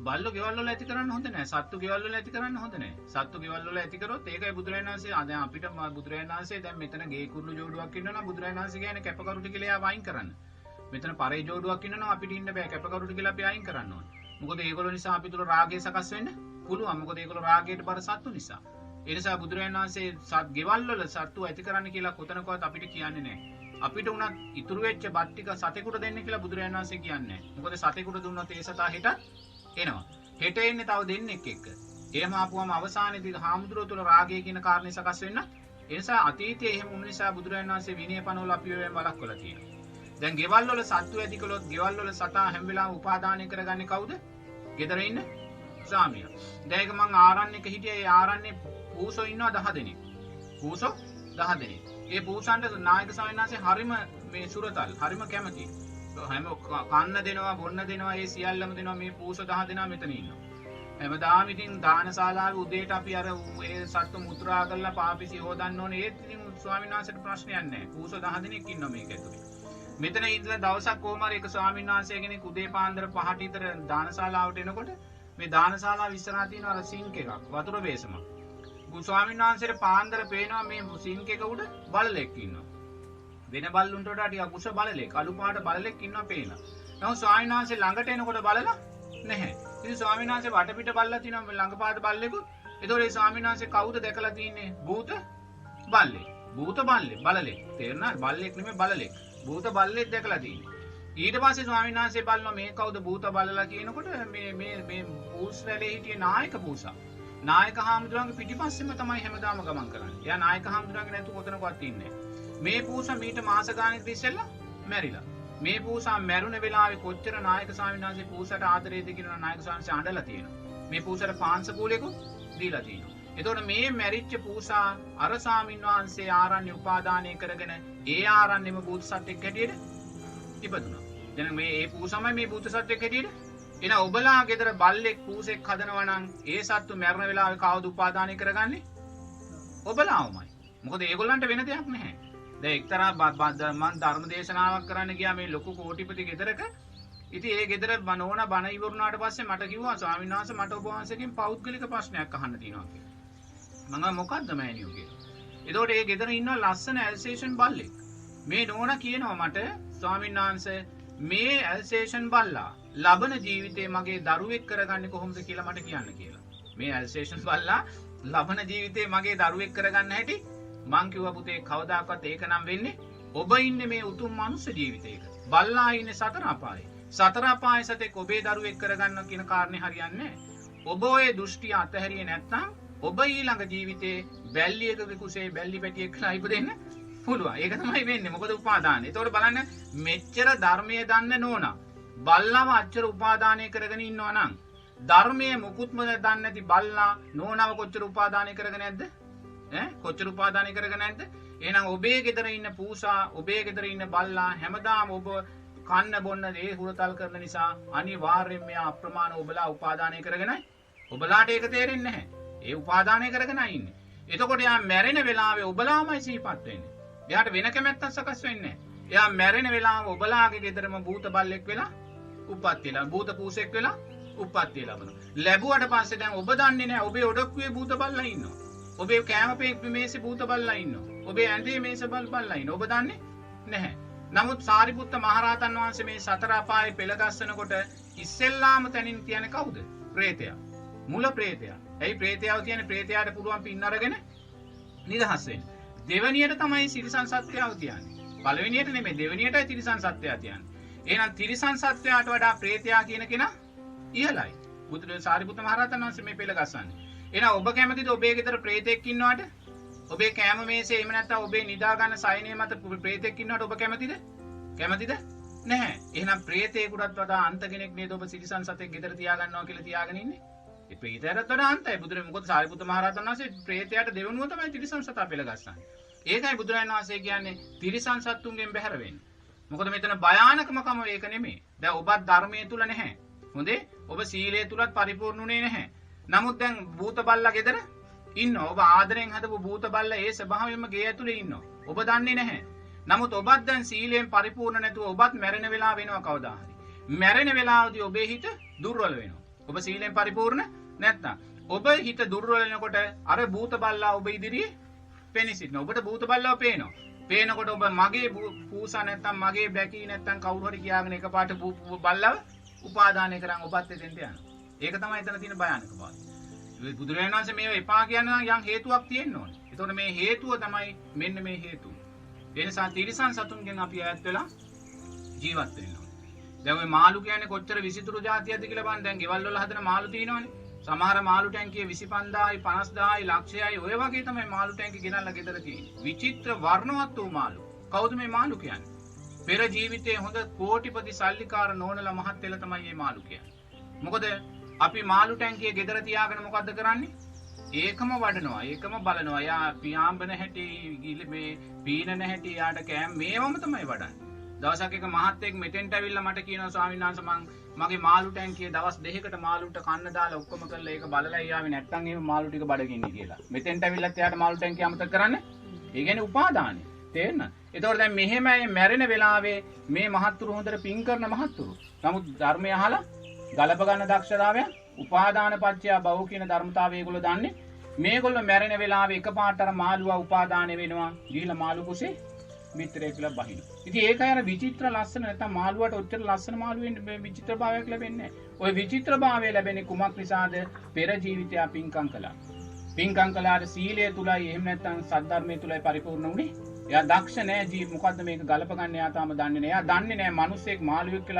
බල්ලෝ ගෙවල් වල ඇති කරන්න හොඳ නැහැ. සත්තු ගෙවල් වල ඇති කරන්න හොඳ නැහැ. සත්තු ගෙවල් වල ඇති කරොත් ඒකයි බුදුරජාණන් වහන්සේ දැන් අපිට බුදුරජාණන් වහන්සේ දැන් මෙතන ගේ කුරුළු ජෝඩුවක් ඉන්නවනම් බුදුරජාණන් වහන්සේ කියන්නේ කැපකරු ටික කියලා වයින් කරන්න. මෙතන පරේ ජෝඩුවක් ඉන්නවනම් අපිට ඉන්න බෑ කැපකරු ටික කියලා අපි අයින් කරන්න ඕනේ. මොකද ඒගොල්ලෝ නිසා අපි තුල රාගය සකස් වෙන්න පුළුවන්. මොකද ඒගොල්ලෝ රාගයට බර සත්තු නිසා. ඒ නිසා බුදුරජාණන් වහන්සේ ගෙවල් වල සත්තු ඇති කරන්න කියලා කොතනකවත් අපිට කියන්නේ නැහැ. අපිට උනත් ඉතුරු වෙච්ච බත් ටික සතෙකුට දෙන්න කියලා බුදුරජාණන් වහන්සේ කියන්නේ නැහැ. මොකද සතෙකුට දුන්නොත් ඒ සතා හෙට එනවා. හෙට එන්නේ තව දෙන්නෙක් එක්ක. එහෙම ආපුවම අවසානයේදී හාමුදුරුවෝ තුල රාගය කියන කාරණේ සකස් වෙන්න. ඒ නිසා අතීතයේ එහෙම වුණ නිසා බුදුරජාණන් වහන්සේ විනය පනවල අපි වෙන වළක්වලා තියෙනවා. දැන් ගෙවල් වල සත්තු ඇති කළොත් ගෙවල් වල සතා හැම වෙලාවෙම උපාදානය කරගන්නේ කවුද? ගෙදර ඉන්න ස්වාමියා. දැන් ඒක මං ආරණ්‍යක හිටියේ. ඒ ආරණ්‍යේ පූසෝ ඉන්නවා 10 දෙනෙක්. පූසෝ 10 දෙනෙක්. ඒ පූසන්ට නායක ස්වාමීන් වහන්සේ හරිම මේ සුරතල් හරිම කැමතියි. හැම කන්න දෙනවා බොන්න දෙනවා ඒ සියල්ලම දෙනවා. මේ පූසෝ 10 දෙනා මෙතන ඉන්නවා. හැමදාම ඉතින් දානශාලාවේ උදේට අපි අර ඒ සත්තු මුත්‍රා කරලා පාපිසි හොදන්න ඕනේ. ඒත් ඉතින් ස්වාමීන් වහන්සේට ප්‍රශ්නයක් නැහැ. පූසෝ 10 දෙනෙක් ඉන්නවා මේක ඇතුලේ. මෙතන ඉඳලා දවසක් කොහම හරි එක ස්වාමීන් වහන්සේ කෙනෙක් උදේ පාන්දර 5ට විතර දානශාලාවට එනකොට මේ දානශාලාව ඉස්සරහා තියෙන අර සිංක් එකක් වතුර බේසමක්. ස්වාමීන් වහන්සේට පාන්දර පේනවා මේ සිංක් එක උඩ බලලෙක් ඉන්නවා. වෙන බල්ලුන්ට වඩා ටිකක් උස බලලෙක් අලු පාට බලලෙක් ඉන්නවා පේනවා. නමුත් ස්වාමීන් වහන්සේ ළඟට එනකොට බලලා නැහැ. ඉතින් ස්වාමීන් වහන්සේ වටපිට බලලා තිනවා ළඟපාත බල්ලෙකුත්. ඒතකොට ඒ ස්වාමීන් වහන්සේ කවුද දැකලා තින්නේ? භූත බල්ලෙක්. භූත බල්ලෙක් බලලෙක්. තේරුණාද? බල්ලෙක් නෙමෙයි බලලෙක්. භූත බල්ලෙක් දැකලා තින්නේ. ඊට පස්සේ ස්වාමීන් වහන්සේ බලනවා මේ කවුද භූත බල්ලලා කියනකොට මේ පූස් රැළේ හිටියේ නායක පූසා. නායක හාමුදුරන්ගේ පිටිපස්සෙම තමයි හැමදාම ගමන් කරන්නේ. එයා නායක හාමුදුරන්ගේ නැතු කොතනකවත් ඉන්නේ නැහැ. මේ පූසා මීට මාස ගානක් ඉස්සෙල්ලා මැරිලා. මේ පූසා මැරුණ වෙලාවේ කොච්චර නායක ස්වාමීන් වහන්සේ පූසට ආදරේද කියලා නායක ස්වාමීන් වහන්සේ අඬලා තියෙනවා. මේ පූසට පාංශ කූලෙකුත් දීලා තියෙනවා. එතකොට මේ මැරිච්ච පූසා අර ස්වාමීන් වහන්සේ ආරණ්‍ය උපාදානය කරගෙන ඒ ආරණ්‍යෙම භූත සත්‍යෙක් හැටියට ඉපදුනා. දැන් මේ පූසමයි මේ භූත සත්‍යෙක් හැටියට. එන ඔබලා ගෙදර බල්ලෙක් පූසෙක් හදනවා නම් ඒ සත්තු මැරෙන වෙලාවේ කවුද උපාදානය කරගන්නේ? ඔබලාමයි. මොකද ඒගොල්ලන්ට වෙන දෙයක් නැහැ. දැන් එක්තරා මම ධර්ම දේශනාවක් කරන්න ගියා මේ ලොකු කෝටිපති ගෙදරක. ඉතින් ඒ ගෙදර බනෝන බණ ඉවරුනාට පස්සේ මට කිව්වා ස්වාමීන් වහන්සේ මට ඔබ වහන්සේගෙන් පෞද්ගලික ප්‍රශ්නයක් අහන්න තියෙනවා කියලා. මම මොකද්ද මෑණියෝ කියලා. එතකොට ඒ ගෙදර ඉන්න ලස්සන ඇල්සේෂන් බල්ලෙක්. මේ නෝනා කියනවා මට ස්වාමීන් වහන්සේ මේ ඇල්සේෂන් බල්ලා ලබන ජීවිතේ මගේ දරුවෙක් කරගන්නේ කොහොමද කියලා මට කියන්න කියලා. මේ ඇල්සේෂන් බල්ලා ලබන ජීවිතේ මගේ දරුවෙක් කරගන්න හැටි මං කිව්වා පුතේ කවදාකවත් ඒක නම් වෙන්නේ ඔබ ඉන්නේ මේ උතුම් මනුස්ස ජීවිතයක. බල්ලා ඉන්නේ සතර අපායේ. සතර අපායේ සතෙක් ඔබේ දරුවෙක් කරගන්න කියන කාරණේ හරියන්නේ නැහැ. ඔබ ඔය දෘෂ්ටිය අතහැරියේ නැත්නම් ඔබ ඊළඟ ජීවිතේ බැල්ලියකගේ කුසේ බැල්ලි පැටියෙක් කියලා ඉපදෙන්න පුළුවන්. ඒක තමයි වෙන්නේ. මොකද උපාදානය. ඒතකොට බලන්න මෙච්චර ධර්මයේ දන්න නෝනා බල්ලාව අච්චර උපාදානය කරගෙන ඉන්නවා නම් ධර්මයේ මුකුත්ම දන්නේ නැති බල්ලා නෝනාව කොච්චර උපාදානය කරගෙන නැද්ද? කොච්චර උපාදානය කරගෙන නැද්ද? එහෙනම් ඔබේ ගෙදර ඉන්න පූසා ඔබේ ගෙදර ඉන්න බල්ලා හැමදාම ඔබ කන්න බොන්න දේ හුරතල් කරන නිසා අනිවාර්යයෙන් මෙයා අප්‍රමාණ ඔබලා උපාදානය කරගෙනයි. ඔබලාට ඒක තේරෙන්නේ නැහැ. ඒ උපාදානය කරගෙනයි ඉන්නේ. එතකොට යා මැරෙන වෙලාවේ ඔබලාමයි සිහිපත් වෙන්නේ. එයාට වෙන කැමැත්තක් සකස් වෙන්නේ නැහැ. එයා මැරෙන වෙලාව ඔබලාගේ ගෙදරම භූත බල්ලෙක් වෙලා උප්පත්ති ලැබ භූත පූසෙක් වෙලා උප්පත්ති ලැබෙනවා. ලැබුවට පස්සේ දැන් ඔබ දන්නේ නැහැ ඔබේ ඔඩොක්කුවේ භූත බල්ලා ඉන්නවා. ඔබේ කෑම මේසේ භූත බල්ලා ඉන්නවා. ඔබේ ඇඳේ මේසේ බල්ලා ඉන්නවා. ඔබ දන්නේ නැහැ. නමුත් සාරිපුත්ත මහරහතන් වහන්සේ මේ සතර අපායේ පෙළ ගස්සනකොට ඉස්සෙල්ලාම තනින් කියන්නේ කවුද? ප්‍රේතයා. මුල ප්‍රේතයා. ඇයි ප්‍රේතයාව කියන්නේ ප්‍රේතයාට පුළුවන් පින් අරගෙන නිදහස් වෙන්න. දෙවණියට තමයි තිරිසන් සත්‍යයව කියන්නේ. පළවෙනියට නෙමෙයි දෙවණියටයි තිරිසන් සත්‍යය කියන්නේ. එහෙනම් තිරිසන් සත්‍යයට වඩා ප්‍රේතයා කියන කෙනා ඉහළයි. බුදුරජාණන් සාරිපුත්ත මහරහතන් වහන්සේ මේ පෙළ ගස්සන්නේ. එහෙනම් ඔබ කැමතිද ඔබේ ගෙදර ප්‍රේතෙක් ඉන්නවට? ඔබේ කෑම මේසේ එහෙම නැත්නම් ඔබේ නිදා ගන්න සයනේ මත ප්‍රේතෙක් ඉන්නවට ඔබ කැමතිද? කැමතිද? නැහැ. එහෙනම් ප්‍රේතේකටත් වඩා අන්ත කෙනෙක් නේද ඔබ තිරිසන් සතෙක් ගෙදර තියාගන්නවා කියලා තියාගෙන ඉන්නේ? ඒ ප්‍රේතයටත් වඩා අන්තයි. බුදුරජාණන් මොකද සාරිපුත්ත මහරහතන් වහන්සේ ප්‍රේතයාට දෙවනුව තමයි තිරිසන් සතා පෙළ ගස්සන්නේ. ඒකයි බුදුරජාණන් වහන්සේ කියන්නේ තිරිසන් සත්තුන්ගෙන් බැහැර වෙන්න. මොකද මෙතන භයානකමකම ඒක නෙමෙයි. දැන් ඔබත් ධර්මයේ තුල නැහැ. හොඳේ? ඔබ සීලයේ තුලත් පරිපූර්ණුනේ නැහැ. නමුත් දැන් භූත බල්ලා ගෙදර ඉන්නවා. ඔබ ආදරෙන් හදපු භූත බල්ලා ඒ ස්වභාවයෙන්ම ගේ ඇතුලේ ඉන්නවා. ඔබ දන්නේ නැහැ. නමුත් ඔබත් දැන් සීලයෙන් පරිපූර්ණ නැතුව ඔබත් මැරෙන වෙලාව වෙනවා කවදා හරි. මැරෙන වෙලාවදී ඔබේ හිත දුර්වල වෙනවා. ඔබ සීලෙන් පරිපූර්ණ නැත්නම් ඔබ හිත දුර්වල වෙනකොට අර භූත බල්ලා ඔබ ඉදිරියේ පෙනී සිටිනවා. ඔබට භූත බල්ලාව පේනවා. පේනකොට ඔබ මගේ පූසා නැත්නම් මගේ බැකී නැත්නම් කවුරු හරි කියාගෙන එකපාරට බල්ලාව උපාදානය කරන් ඔබත් එතෙන්ට යනවා. ඒක තමයි එතන තියෙන භයානකම. බුදුරජාණන් වහන්සේ මේව එපා කියන යම් හේතුවක් තියෙන්න ඕනේ. ඒතකොට මේ හේතුව තමයි මෙන්න මේ හේතුව. ඒ නිසා තිරිසන් සතුන්ගෙන් අපි ඈත් වෙලා ජීවත් වෙන්න ඕනේ. දැන් ওই මාළු කියන්නේ කොච්චර විසිතුරු జాතියක්ද කියලා බලන්න. දැන් ගෙවල් වල හදන මාළු තියෙනවනේ. සමහර මාළු ටැංකිය 25000යි 50000යි ලක්ෂයයි ඔය වගේ තමයි මාළු ටැංකිය ගෙනල්ලා ගෙදර තියෙන්නේ. විචිත්‍ර වර්ණවත් වූ මාළු. කවුද මේ මාළු කියන්නේ? පෙර ජීවිතයේ හොඳ කෝටිපති සල්ලිකාර නෝනලා මහත්තයලා තමයි මේ මාළු කියන්නේ. මොකද අපි මාළු ටැංකිය ගෙදර තියාගෙන මොකද්ද කරන්නේ? ඒකම වඩනවා, ඒකම බලනවා. යා පියාඹන හැටි, මේ පීනන හැටි, යාට කෑම මේවම තමයි වඩන්නේ. දවසක් එක මහත්තයෙක් මෙතෙන්ට ඇවිල්ලා මට කියනවා ස්වාමීන් වහන්සේ මගේ මාළු ටැංකිය දවස් 2කට මාළුන්ට කන්න දාලා ඔක්කොම කරලා ඒක බලලා යාවේ නැත්තම් එහෙම මාළු ටික බඩගින්නේ කියලා. මෙතෙන්ට ඇවිල්ලත් එයාට මාළු ටැංකිය අමතක කරන්නේ. ඒ කියන්නේ උපාදානයි. තේරෙනවද? ඒතකොට දැන් මෙහෙමයි මැරෙන වෙලාවේ මේ මහත්තුරු හොඳට පින් කරන මහත්තුරු. නමුත් ධර්මය අහලා ගලප ගන්න දක්ෂතාවය උපාදාන පත්‍ය බව කියන ධර්මතාවය ඒගොල්ලෝ දන්නේ. මේගොල්ලෝ මැරෙන වෙලාවේ එකපාරට අර මාළුවා උපාදාන වෙනවා. ගිහිලා මාළු කුසේ මිත්‍රයෙක් කියලා බහිනවා. ඉතින් ඒකයි අර විචිත්‍ර ලස්සන නැත්නම් මාළුවාට ඔච්චර ලස්සන මාළු වෙන්න විචිත්‍ර භාවයක් ලැබෙන්නේ නැහැ. ওই විචිත්‍ර භාවය ලැබෙන්නේ කුමක් නිසාද? පෙර ජීවිතය පින්කම් කළා. පින්කම් කළාට සීලය තුලයි එහෙම නැත්නම් සද්ධර්මයේ තුලයි පරිපූර්ණ වුණේ. එයා දක්ෂ නැහැ මොකද්ද මේක ගලප ගන්න එයා තාම දන්නේ නැහැ. එයා දන්නේ නැහැ මිනිස්සෙක් මාළුවෙක් කියලා